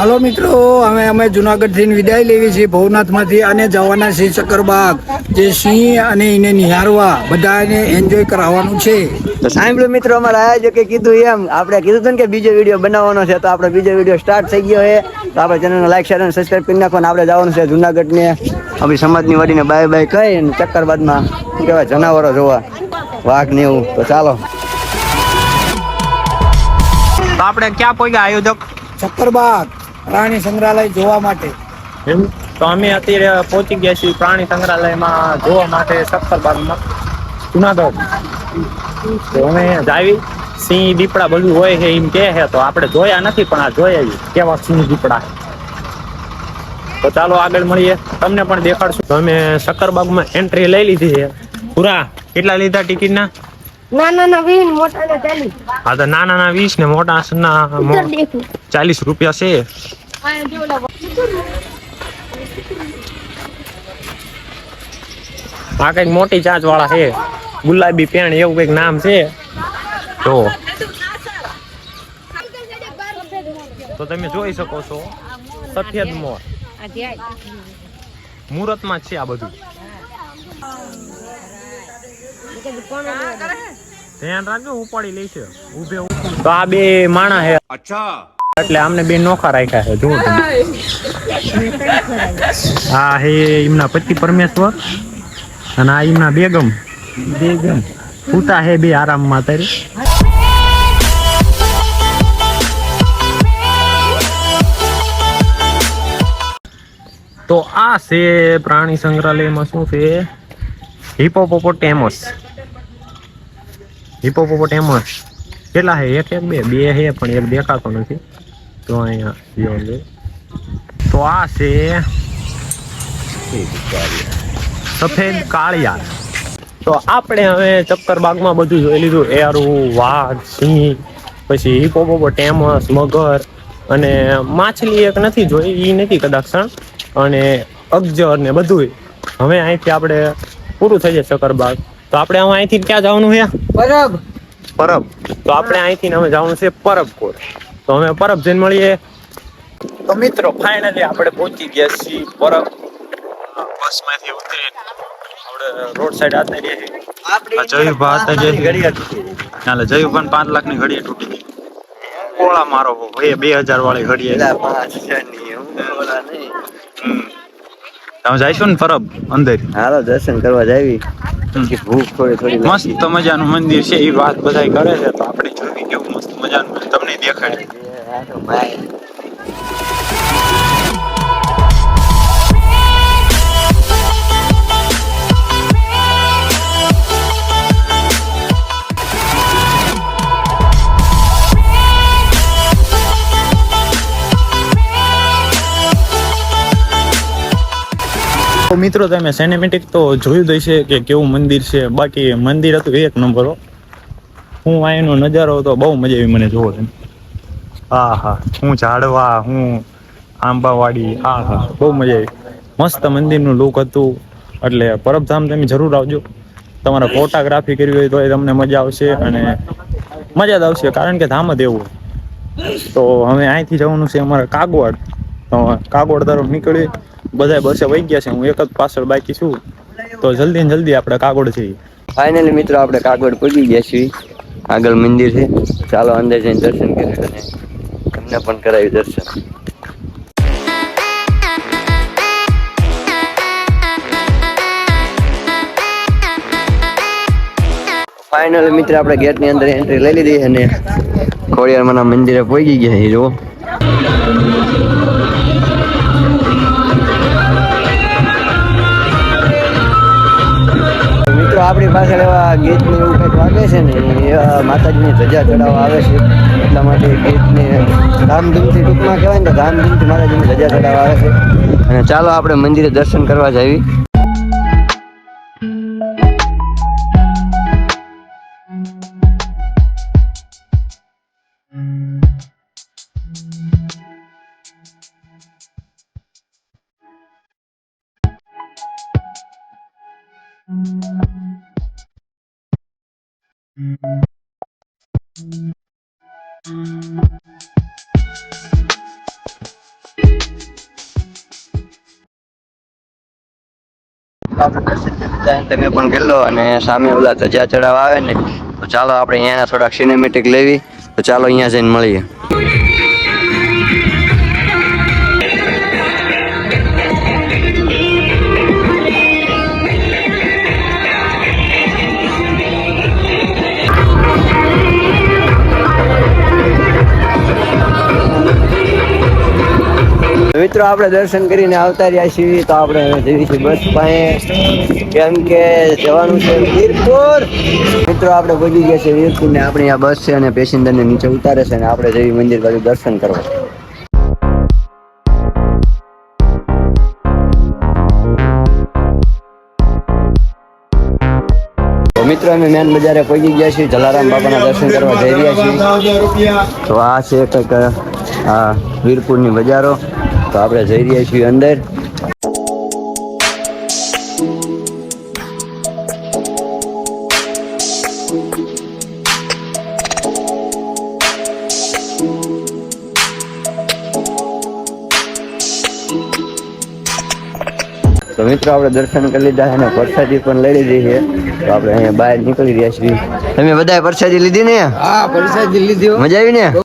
હાલો મિત્રો, અમે જુનાગઢથી વિદાય લેવી છીએ ભવનાથમાંથી અને જવાના છે ચક્કરબાગ, જે સિંહ અને એને નિહાળવા બધાને એન્જોય કરાવવાનું છે. તો સાંભળ્યું મિત્રો, અમારા આયોજકે કીધું એમ આપણે કીધું હતું ને કે બીજો વિડીયો બનાવવાનો છે, તો આપણે બીજો વિડીયો સ્ટાર્ટ થઈ ગયો છે. તો આપણે ચેનલને લાઈક શેર અને સબસ્ક્રાઈબ કરી નાખો. આપણે જવાનું છે જુનાગઢને આપણી સમાજની વાડીને બાય બાય કહી અને ચક્કરબાગમાં શું કહેવાય જનાવરો જોવા, વાઘ ને એવું. તો ચાલો. તો આપણે ક્યાં પહોંચ્યા આયોજક? ચક્કરબાગ પ્રાણી સંગ્રહાલય જોવા માટે. તો અમે અત્યારે પહોંચી ગયા છીએ પ્રાણી સંગ્રહાલયમાં જોવા માટે, સક્કરબાગમાં, જુનાગઢ. તો અમે જાવી સિંહ દીપડા બધું હોય છે એમ કે છે, તો આપણે જોયા નથી પણ આ જોયા કેવા સિંહ દીપડા. તો ચાલો આગળ મળીએ, તમને પણ દેખાડશું. તો અમે સક્કરબાગમાં એન્ટ્રી લઈ લીધી છે. પૂરા કેટલા લીધા ટિકિટના? નાના 20, મોટા 40. હા, તો નાના 20 ને મોટા 40 રૂપિયા છે. આ કઈક મોટી ચાંચ વાળા છે, ગુલાબી પેણ એવું કઈક નામ છે. તો તમે જોઈ શકો છો સફેદ મોર મુહૂર્ત માં જ છે આ બધું. ધ્યાન રાખજો, ઉપાડી લે છે ઉભે. તો આ બે માણા છે, અચ્છા, એટલે આમને બે નોખા રાખ્યા છે. જુઓ હા, હે એમના પતિ પરમેશ્વર અને આ એમના બેગમ પૂતા હે બે આરામમાં તારી. તો આ છે પ્રાણી સંગ્રહાલયમાં શું છે, હિપોપોટેમસ. કેટલા છે? એક બે છે પણ એક દેખાતો નથી. તો અહીંયા તો આ છે સફેદ કાળિયાર. તો આપણે હવે ચક્કરબાગમાં બધું જોઈ લીધું. એરું, વાઘ, સિંહ, પછી હિપોપોટેમસ, મગર અને માછલી એક નથી જોઈ, એ નથી કદાચ, અને અગજર ને બધું. હવે અહીંથી આપણે પૂરું થઈ જાય ચક્કરબાગ. તો આપણે હવે અહીંથી ક્યાં જવાનું છે? પરબ. તો આપણે અહીંથી હવે જવાનું છે પરબકોટ. તો અમે પરબ જઈને મળીએ. તો મિત્રો ફાઇનલી આપણે પહોંચી ગયા છીએ પરબ. બસમાંથી ઉતરી આપણે રોડ સાઈડ આતા રહીએ છીએ. જયુભા હતા જે ચાલે જયુભાન 5 લાખની ઘડીએ તૂટી ગઈ. કોળા મારો 2000 વાળી ઘડીએ. 5000 ની તમે જઈશું ને પરબ અંદર? હાલો દર્શન કરવા જાવી. ભૂખ થોડી મસ્ત મજાનું મંદિર છે, એ વાત બધા કરે છે. તો આપણે જોવી કેવું મસ્ત મજાનું તમને દેખાડે. મિત્રો તમે સિનેમેટિક તો જોયું જ હશે કે કેવું મંદિર છે. બાકી મંદિર હતું એક નંબર. હું અહીંનો નજારો હતો, બહુ મજા આવી મને જોવો. હા હા, હું ઝાડવા, હું આંબાવાડી, હા હા, બહુ મજા આવી. મસ્ત મંદિરનું લુક હતું. એટલે પરબધામ તમે જરૂર આવજો. તમારે ફોટોગ્રાફી કરવી હોય તો એ તમને મજા આવશે અને મજા જ આવશે, કારણ કે ધામ જ એવું. તો હવે અહીંથી જવાનું છે અમારે કાગવડ. તો કાગવડ તરફ નીકળી બધા બસે વહી ગયા છે, હું એક જ પાછળ બાકી છું. તો જલ્દી ને જલ્દી આપણે કાગવડ જઈએ. ફાઇનલી મિત્રો આપણે કાગવડ પહોંચી ગયા છીએ. આગળ મંદિર છે, ચાલો અંદર જઈને દર્શન કરીએ અને તમને પણ કરાવી દર્શન. ફાઇનલી મિત્ર આપણે ગેટની અંદર એન્ટ્રી લઈ લીધી અને ખોડિયારમાંના મંદિરે પહોંચી ગયા છે. જો મિત્રો આપણી પાસે એવા ગીતને એવું કંઈક વાગે છે ને, એવા માતાજીની ધજા ચડાવવા આવે છે. એટલા માટે ગીતને ધામધૂમથી, ટૂંકમાં કહેવાય ને તો ધામધૂમથી માતાજીની ધજા ચડાવવા આવે છે. અને ચાલો આપણે મંદિરે દર્શન કરવા જાવી. આપણે દર્શન કરી લીધા, તમે પણ કરી લો. અને સામે ઓલા ધજા ચડાવવા આવે ને, તો ચાલો આપણે અહીંયા થોડાક સિનેમેટિક લેવી. તો ચાલો અહીંયા જઈને મળીએ. મિત્રો આપણે દર્શન કરીને આવતા રહ્યા છીએ. તો આપણે જઈએ છીએ બસ પાસે, કેમ કે જવાનું છે વીરપુર. મિત્રો આપણે પહોંચી ગયા છે વીરપુર ને આપણે આ બસ છે અને પેસેન્જર ને નીચે ઉતારે છે અને આપણે જઈએ મંદિર બાજુ દર્શન કરવા. તો મિત્રો અમે મેન બજારે પહોંચી ગયા છીએ, જલારામ બાપાના દર્શન કરવા જઈ રહ્યા છીએ. તો આ છે કંઈક આ વીરપુરની બજારો. તો આપણે જઈ રહ્યા છીએ અંદર. તો મિત્રો આપણે દર્શન કરી લીધા અને પ્રસાદી પણ લઈ લીધી છે. તો આપણે અહીંયા બહાર નીકળી રહ્યા છીએ. તમે બધાએ પ્રસાદી લીધી ને? હા, પ્રસાદી લીધી. મજા આવી ને?